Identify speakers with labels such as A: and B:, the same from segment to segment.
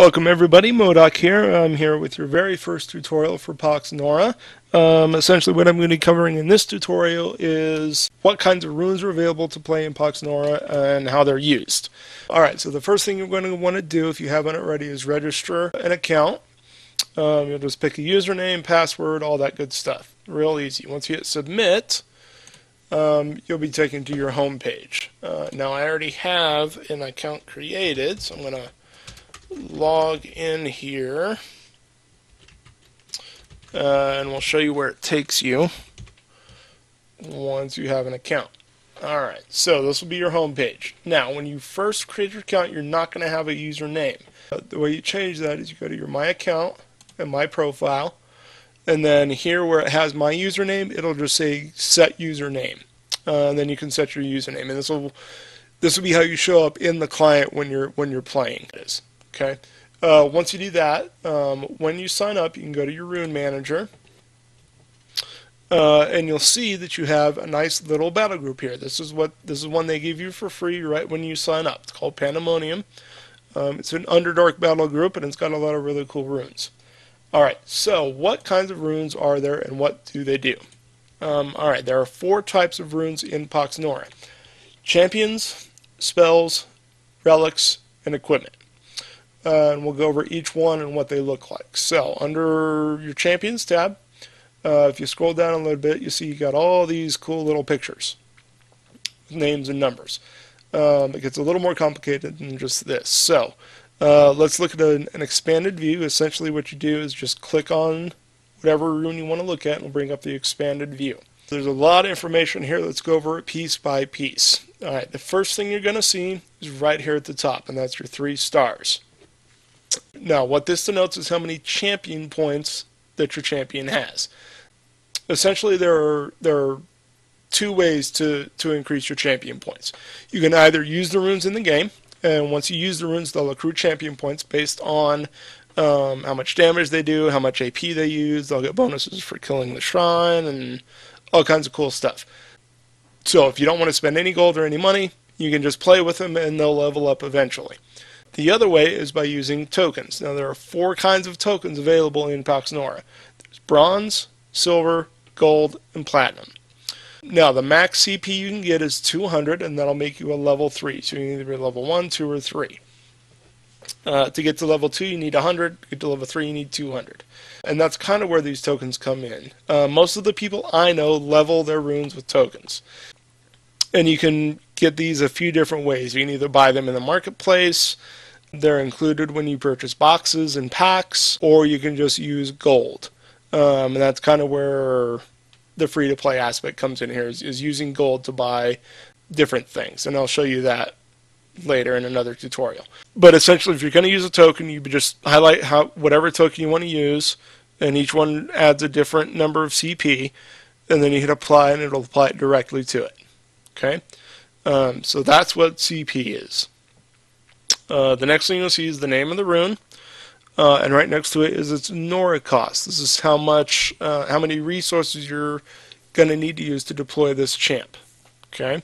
A: Welcome everybody, Modoc here. I'm here with your very first tutorial for PoxNora. Essentially what I'm going to be covering in this tutorial is what kinds of runes are available to play in PoxNora and how they're used. Alright, so the first thing you're going to want to do if you haven't already is register an account. You'll just pick a username, password, all that good stuff. Real easy. Once you hit submit, you'll be taken to your home page. Now I already have an account created, so I'm going to log in here and we'll show you where it takes you once you have an account. Alright, so this will be your home page. Now when you first create your account, you're not going to have a username. The way you change that is you go to your My Account and My Profile, and then here where it has My Username, it'll just say Set Username, and then you can set your username, and this will be how you show up in the client when you're playing. Okay. Once you do that, when you sign up, you can go to your Rune Manager, and you'll see that you have a nice little battle group here. This is one they give you for free right when you sign up. It's called Pandemonium. It's an Underdark battle group, and it's got a lot of really cool runes. All right. So, what kinds of runes are there, and what do they do? All right. There are 4 types of runes in PoxNora: champions, spells, relics, and equipment. And we'll go over each one and what they look like. So, under your Champions tab, if you scroll down a little bit, you see you got all these cool little pictures, names and numbers. It gets a little more complicated than just this. So, let's look at an expanded view. Essentially what you do is just click on whatever rune you want to look at and it'll bring up the expanded view. There's a lot of information here. Let's go over it piece by piece. Alright, the first thing you're going to see is right here at the top, and that's your 3 stars. Now, what this denotes is how many champion points that your champion has. Essentially, there are 2 ways to increase your champion points. You can either use the runes in the game, and once you use the runes, they'll accrue champion points based on how much damage they do, how much AP they use. They'll get bonuses for killing the shrine, and all kinds of cool stuff. So, if you don't want to spend any gold or any money, you can just play with them, and they'll level up eventually. The other way is by using tokens. Now there are 4 kinds of tokens available in PoxNora. There's bronze, silver, gold, and platinum. Now the max CP you can get is 200, and that'll make you a level 3. So you can either be level 1, 2, or 3. To get to level 2 you need 100, to get to level 3 you need 200. And that's kind of where these tokens come in. Most of the people I know level their runes with tokens. And you can get these a few different ways. You can either buy them in the marketplace, they're included when you purchase boxes and packs, or you can just use gold. And that's kind of where the free-to-play aspect comes in here, is using gold to buy different things. And I'll show you that later in another tutorial. But essentially, if you're going to use a token, you just highlight whatever token you want to use, and each one adds a different number of CP, and then you hit apply, and it'll apply it directly to it. Okay? So that's what CP is. The next thing you'll see is the name of the rune, and right next to it is its Nora cost. This is how many resources you're going to need to use to deploy this champ. Okay.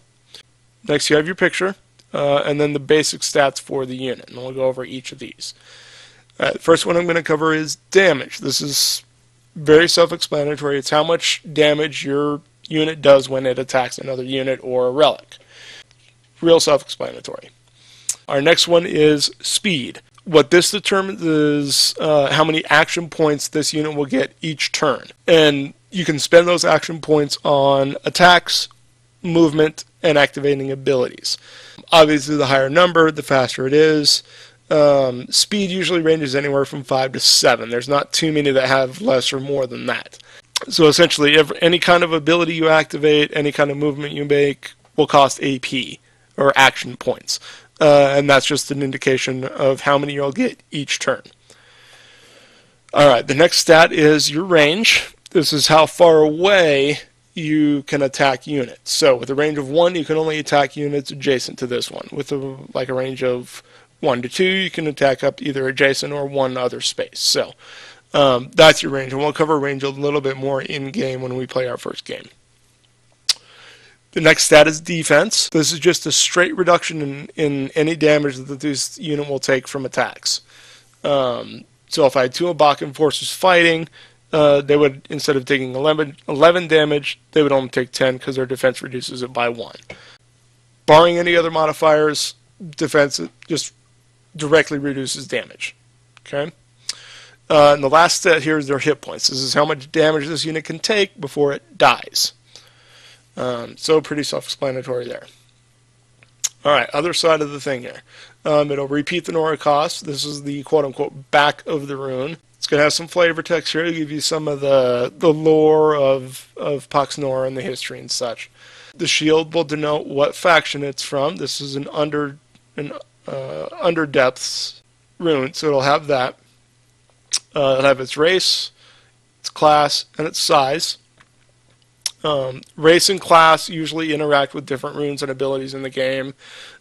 A: Next you have your picture, and then the basic stats for the unit, and we'll go over each of these. The first one I'm going to cover is damage. This is very self-explanatory. It's how much damage your unit does when it attacks another unit or a relic. Real self-explanatory. Our next one is speed. What this determines is how many action points this unit will get each turn. And you can spend those action points on attacks, movement, and activating abilities. Obviously, the higher number, the faster it is. Speed usually ranges anywhere from 5 to 7. There's not too many that have less or more than that. So essentially, any kind of ability you activate, any kind of movement you make, will cost AP, or action points. And that's just an indication of how many you'll get each turn. Alright, the next stat is your range. This is how far away you can attack units. So with a range of 1, you can only attack units adjacent to this one. With a range of 1 to 2, you can attack up either adjacent or one other space. So that's your range, and we'll cover range a little bit more in-game when we play our first game. The next stat is defense. This is just a straight reduction in any damage that this unit will take from attacks. So if I had two Abakan forces fighting, they would, instead of taking 11 damage, they would only take 10 because their defense reduces it by 1. Barring any other modifiers, defense just directly reduces damage. Okay. And the last stat here is their hit points. This is how much damage this unit can take before it dies. So pretty self-explanatory there. Alright, other side of the thing here. It'll repeat the Nora cost. This is the quote-unquote back of the rune. It's going to have some flavor text here to give you some of the lore of PoxNora and the history and such. The shield will denote what faction it's from. This is an under depths rune, so it'll have that. It'll have its race, its class, and its size. Race and class usually interact with different runes and abilities in the game.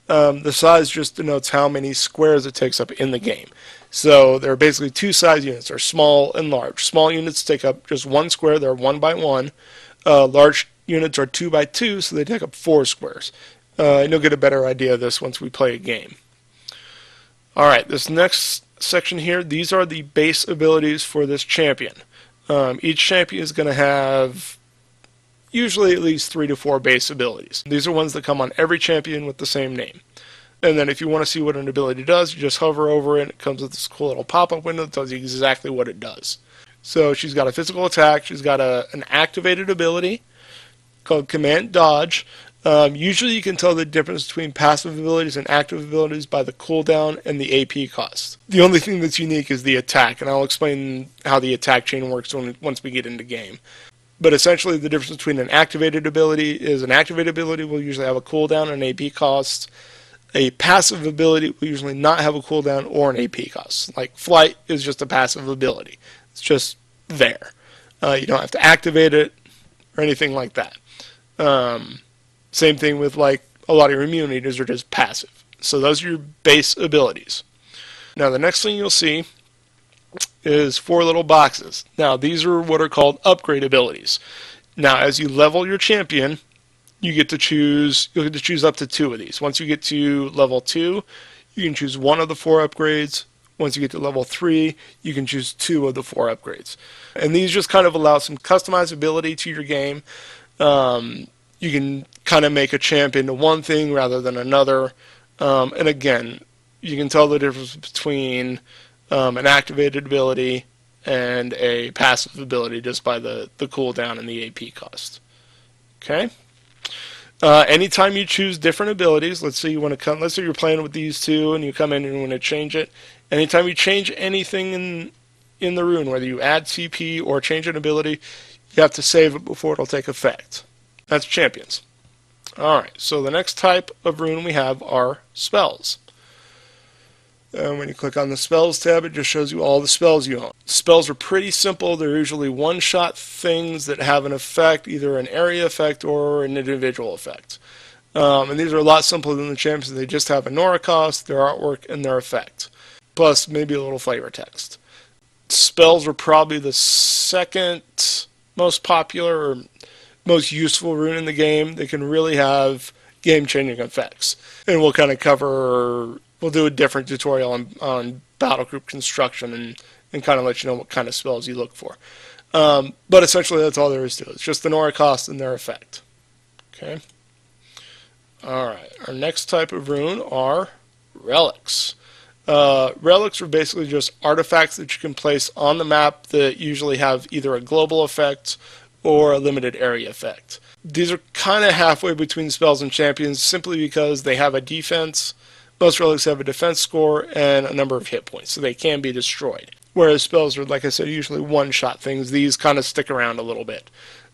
A: The size just denotes how many squares it takes up in the game. So there are basically two size units. They're small and large. Small units take up just 1 square. They're 1 by 1. Large units are 2 by 2, so they take up 4 squares. And you'll get a better idea of this once we play a game. Alright, this next section here, these are the base abilities for this champion. Each champion is going to have usually at least 3 to 4 base abilities. These are ones that come on every champion with the same name. And then if you want to see what an ability does, you just hover over it and it comes with this cool little pop-up window that tells you exactly what it does. So she's got a physical attack, she's got an activated ability called Command Dodge. Usually you can tell the difference between passive abilities and active abilities by the cooldown and the AP cost. The only thing that's unique is the attack, and I'll explain how the attack chain works once we get into game. But essentially the difference between an activated ability is an activated ability will usually have a cooldown and an AP cost. A passive ability will usually not have a cooldown or an AP cost. Like Flight is just a passive ability. It's just there. You don't have to activate it or anything like that. Same thing with like a lot of your immunities are just passive. So those are your base abilities. Now the next thing you'll see is 4 little boxes. Now these are what are called upgrade abilities. Now as you level your champion, you'll get to choose up to 2 of these. Once you get to level 2, you can choose 1 of the 4 upgrades. Once you get to level 3, you can choose 2 of the 4 upgrades. And these just kind of allow some customizability to your game. You can kind of make a champion to one thing rather than another. And again, you can tell the difference between an activated ability and a passive ability just by the cooldown and the AP cost. Okay? Anytime you choose different abilities, let's say you're playing with these 2 and you come in and you want to change it. Anytime you change anything in the rune, whether you add CP or change an ability, you have to save it before it'll take effect. That's champions. Alright, so the next type of rune we have are spells. When you click on the spells tab, it just shows you all the spells you own. Spells are pretty simple. They're usually one-shot things that have an effect, either an area effect or an individual effect. And these are a lot simpler than the champions. They just have a Nora cost, their artwork, and their effect. Plus maybe a little flavor text. Spells are probably the second most popular or most useful rune in the game. They can really have game-changing effects. And we'll kind of we'll do a different tutorial on battle group construction and kind of let you know what kind of spells you look for. But essentially that's all there is to it. It's just the Nora cost and their effect. Okay. Alright, our next type of rune are relics. Relics are basically just artifacts that you can place on the map that usually have either a global effect or a limited area effect. These are kind of halfway between spells and champions simply because they have a defense. Most relics have a defense score and a number of hit points, so they can be destroyed. Whereas spells are, like I said, usually one-shot things. These kind of stick around a little bit.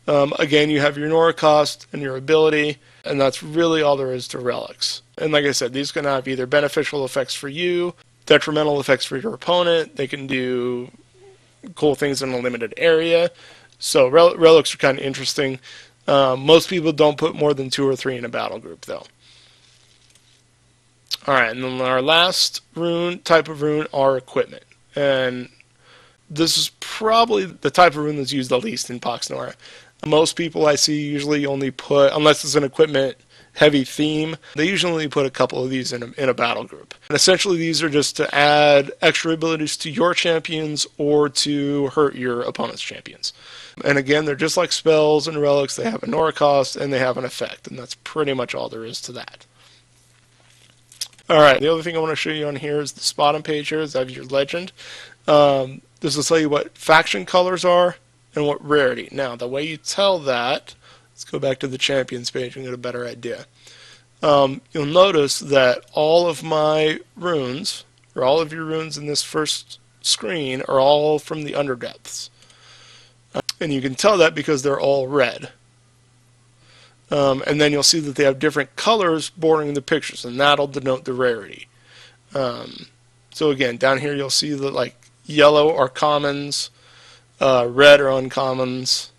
A: Again, you have your Nora cost and your ability, and that's really all there is to relics. And like I said, these can have either beneficial effects for you, detrimental effects for your opponent. They can do cool things in a limited area. So relics are kind of interesting. Most people don't put more than 2 or 3 in a battle group, though. Alright, and then our last type of rune are equipment. And this is probably the type of rune that's used the least in PoxNora. Most people I see usually only put, unless it's an equipment heavy theme, they usually put a couple of these in a battle group. And essentially these are just to add extra abilities to your champions or to hurt your opponent's champions. And again, they're just like spells and relics. They have a Nora cost and they have an effect, and that's pretty much all there is to that. Alright, the other thing I want to show you on here is this bottom page here is I have your legend. This will tell you what faction colors are and what rarity. Now, the way you tell that, let's go back to the champions page and get a better idea. You'll notice that all of my runes, or all of your runes in this first screen, are all from the Underdepths. And you can tell that because they're all red. And then you'll see that they have different colors bordering the pictures, and that'll denote the rarity. So again, down here you'll see that like yellow are commons, red are uncommons,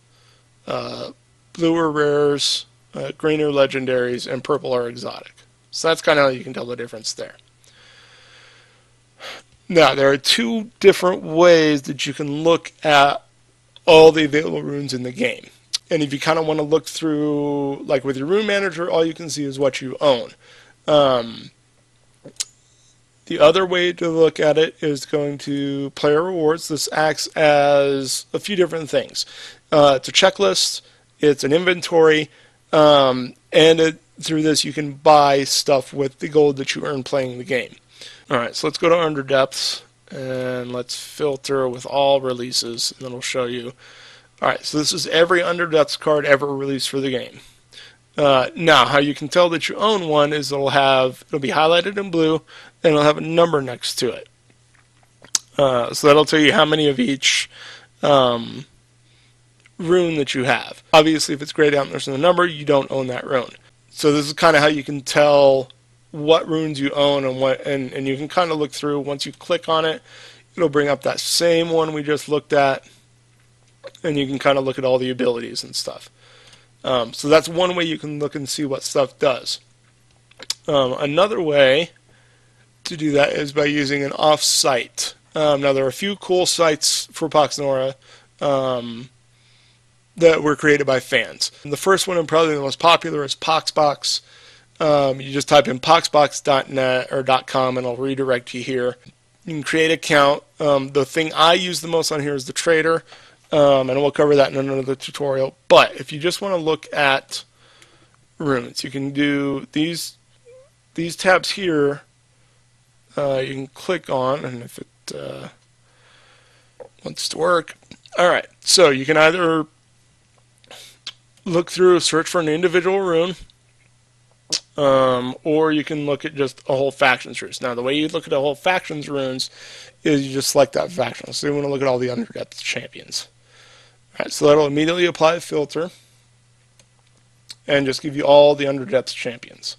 A: blue are rares, green are legendaries, and purple are exotic. So that's kind of how you can tell the difference there. Now, there are two different ways that you can look at all the available runes in the game. And if you kind of want to look through, like with your rune manager, all you can see is what you own. The other way to look at it is going to player rewards. This acts as a few different things. It's a checklist, it's an inventory, and through this you can buy stuff with the gold that you earn playing the game. Alright, so let's go to Underdepths, and let's filter with all releases, and then it'll show you. Alright, so this is every Underdepths card ever released for the game. Now, how you can tell that you own one is it'll be highlighted in blue, and it'll have a number next to it. So that'll tell you how many of each rune that you have. Obviously, if it's grayed out and there's no number, you don't own that rune. So this is kind of how you can tell what runes you own and you can kind of look through. Once you click on it, it'll bring up that same one we just looked at, and you can kind of look at all the abilities and stuff. So that's one way you can look and see what stuff does. Another way to do that is by using an off-site. Now there are a few cool sites for PoxNora that were created by fans. And the first one, and probably the most popular, is PoxBox. You just type in poxbox.net or .com and it'll redirect you here. You can create an account. The thing I use the most on here is the trader, and we'll cover that in another tutorial. But if you just want to look at runes, you can do these tabs here. You can click on, and if it wants to work. Alright, so you can either look through, search for an individual rune, or you can look at just a whole faction's runes. Now, the way you look at a whole faction's runes is you just select that faction. So you want to look at all the Underdepths champions. Alright, so that'll immediately apply a filter and just give you all the Underdepths champions.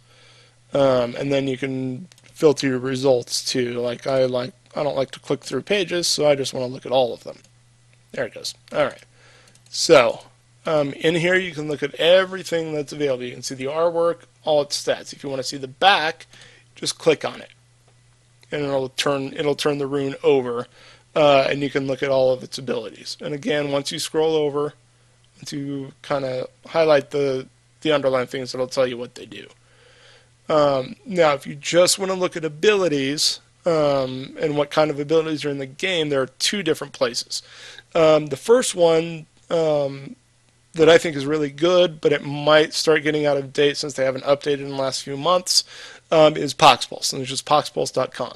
A: And then you can filter your results too. I don't like to click through pages, so I just want to look at all of them. There it goes. Alright. So, in here you can look at everything that's available. You can see the artwork, all its stats. If you want to see the back, just click on it, and it'll turn the rune over, and you can look at all of its abilities. And again, once you scroll over, to kind of highlight the underlying things, it'll tell you what they do. Now, if you just want to look at abilities and what kind of abilities are in the game, there are two different places. The first one that I think is really good, but it might start getting out of date since they haven't updated in the last few months, is PoxPulse, and it's just poxpulse.com.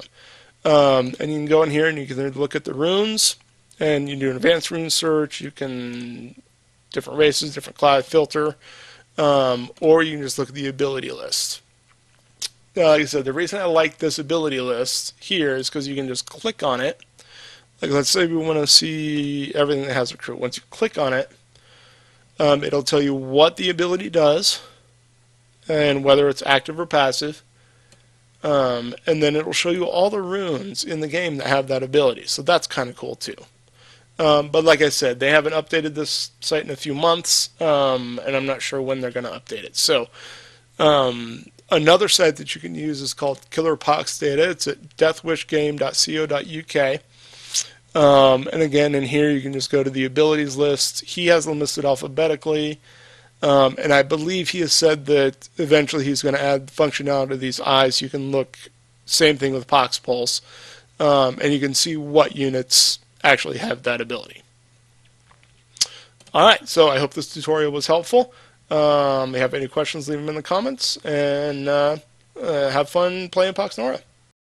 A: And you can go in here and you can look at the runes, and you can do an advanced rune search. You can different races, different class filter, or you can just look at the ability list. Like I said, the reason I like this ability list here is because you can just click on it. Like, let's say we want to see everything that has a crew. Once you click on it, it'll tell you what the ability does and whether it's active or passive. And then it'll show you all the runes in the game that have that ability. So that's kind of cool too. But like I said, they haven't updated this site in a few months, and I'm not sure when they're going to update it. So another site that you can use is called Killer Pox Data. It's at deathwishgame.co.uk. And again, in here you can just go to the abilities list. He has them listed alphabetically. And I believe he has said that eventually he's going to add functionality to these eyes. You can look, same thing with Pox Pulse, and you can see what units actually have that ability. Alright, so I hope this tutorial was helpful. If you have any questions, leave them in the comments, and have fun playing PoxNora.